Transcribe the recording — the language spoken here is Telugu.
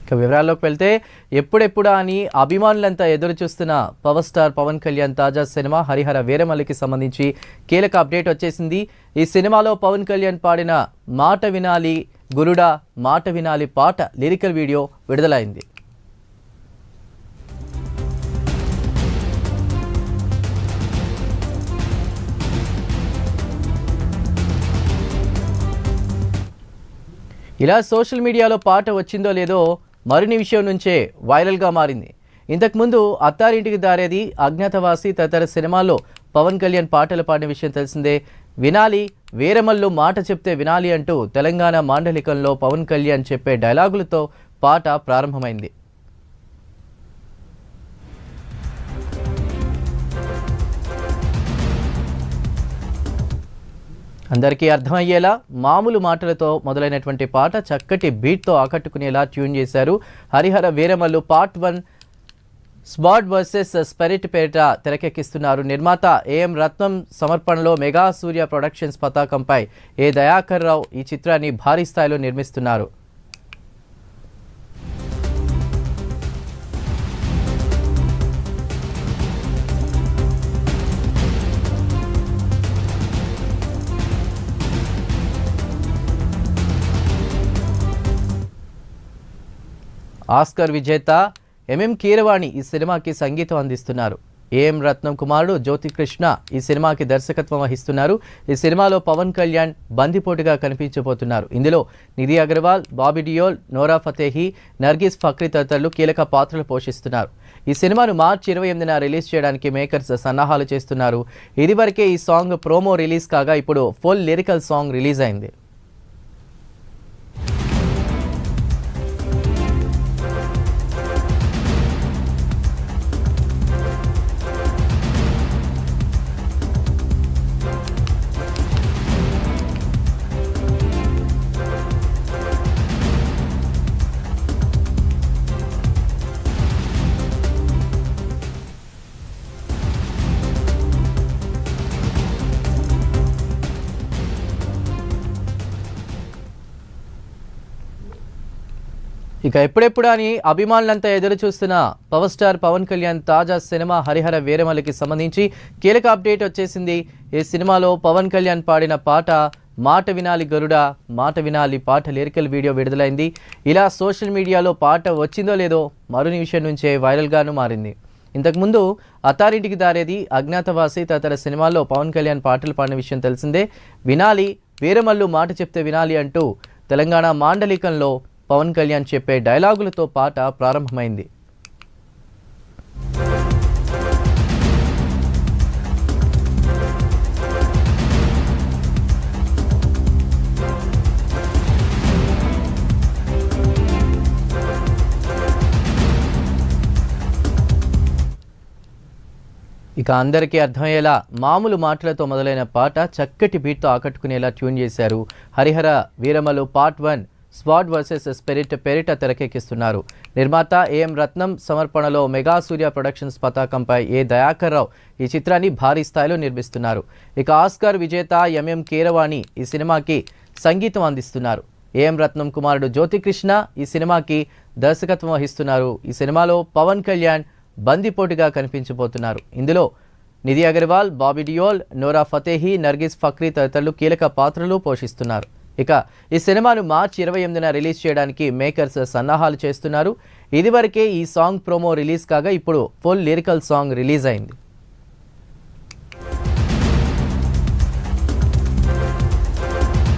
ఇక వివరాల్లోకి వెళ్తే ఎప్పుడెప్పుడా అని అభిమానులంతా ఎదురు చూస్తున్న పవర్ స్టార్ పవన్ కళ్యాణ్ తాజా సినిమా హరిహర వీరమల్లికి సంబంధించి కీలక అప్డేట్ వచ్చేసింది. ఈ సినిమాలో పవన్ కళ్యాణ్ పాడిన మాట వినాలి గురుడా మాట వినాలి పాట లిరికల్ వీడియో విడుదలైంది. ఇలా సోషల్ మీడియాలో పాట వచ్చిందో లేదో మరిన్ని విషయం నుంచే వైరల్గా మారింది. ఇంతకుముందు అత్తారింటికి దారేది, అజ్ఞాతవాసి తదితర సినిమాల్లో పవన్ కళ్యాణ్ పాటలు పాడిన విషయం తెలిసిందే. వినాలి వీరమల్లు మాట చెప్తే వినాలి అంటూ తెలంగాణ మాండలికంలో పవన్ కళ్యాణ్ చెప్పే డైలాగులతో పాట ప్రారంభమైంది. అందరికీ అర్థమయ్యేలా మామూలు మాటలతో మొదలైనటువంటి పాట చక్కటి బీట్తో ఆకట్టుకునేలా ట్యూన్ చేశారు. Harihara Veeramallu part 1 spot versus spirit పేరిట తెరకెక్కిస్తున్నారు. నిర్మాత ఏఎం రత్నం సమర్పణలో మెగా సూర్య ప్రొడక్షన్స్ పతాకంపై ఏ దయాకర్ రావు ఈ చిత్రాన్ని భారీ స్థాయిలో నిర్మిస్తున్నారు. ఆస్కర్ విజేత ఎంఎం కీరవాణి ఈ సినిమాకి సంగీతం అందిస్తున్నారు. ఏఎం రత్నం కుమారుడు జ్యోతికృష్ణ ఈ సినిమాకి దర్శకత్వం వహిస్తున్నారు. ఈ సినిమాలో పవన్ కళ్యాణ్ బందిపోటుగా కనిపించబోతున్నారు. ఇందులో నిధి అగర్వాల్, బాబీ డియోల్, నోరా ఫతేహీ, నర్గిస్ ఫక్రీ తదితరులు కీలక పాత్రలు పోషిస్తున్నారు. ఈ సినిమాను మార్చి 28న రిలీజ్ చేయడానికి మేకర్స్ సన్నాహాలు చేస్తున్నారు. ఇదివరకే ఈ సాంగ్ ప్రోమో రిలీజ్ కాగా ఇప్పుడు ఫుల్ లిరికల్ సాంగ్ రిలీజ్ అయింది. ఇక ఎప్పుడెప్పుడు అని అభిమానులంతా ఎదురు చూస్తున్న పవర్ స్టార్ పవన్ కళ్యాణ్ తాజా సినిమా హరిహర వీరమల్లికి సంబంధించి కీలక అప్డేట్ వచ్చేసింది. ఈ సినిమాలో పవన్ కళ్యాణ్ పాడిన పాట మాట వినాలి గరుడా మాట వినాలి పాట లిరికల్ వీడియో విడుదలైంది. ఇలా సోషల్ మీడియాలో పాట వచ్చిందో లేదో మరొని విషయం నుంచే వైరల్గాను మారింది. ఇంతకుముందు అత్తారింటికి దారేది, అజ్ఞాతవాసి తదితర సినిమాల్లో పవన్ కళ్యాణ్ పాటలు పాడిన విషయం తెలిసిందే. వినాలి వీరమల్లు మాట చెప్తే వినాలి అంటూ తెలంగాణ మాండలికంలో పవన్ కళ్యాణ్ చెప్పే డైలాగులతో పాట ప్రారంభమైంది. ఇక అందరికీ అర్థమయ్యేలా మామూలు మాటలతో మొదలైన పాట చక్కటి బీట్తో ఆకట్టుకునేలా ట్యూన్ చేశారు. Harihara Veeramallu part 1 spot versus spirit పేరిట తెరకెక్కిస్తున్నారు. నిర్మాత ఏఎం రత్నం సమర్పణలో మెగా సూర్య ప్రొడక్షన్స్ పతాకంపై ఏ దయాకర్ రావు ఈ చిత్రాన్ని భారీ స్థాయిలో నిర్మిస్తున్నారు. ఇక ఆస్కార్ విజేత ఎంఎం కీరవాణి ఈ సినిమాకి సంగీతం అందిస్తున్నారు. ఏఎం రత్నం కుమారుడు జ్యోతికృష్ణ ఈ సినిమాకి దర్శకత్వం వహిస్తున్నారు. ఈ సినిమాలో పవన్ కళ్యాణ్ బందిపోటుగా కనిపించబోతున్నారు. ఇందులో నిధి అగర్వాల్, బాబీ డియోల్, నోరా ఫతేహీ, నర్గిస్ ఫక్రీ తదితరులు కీలక పాత్రలు పోషిస్తున్నారు. ఇక ఈ సినిమాను మార్చి 28న రిలీజ్ చేయడానికి మేకర్స్ సన్నాహాలు చేస్తున్నారు. ఇదివరకే ఈ సాంగ్ ప్రోమో రిలీజ్ కాగా ఇప్పుడు ఫుల్ లిరికల్ సాంగ్ రిలీజ్ అయింది.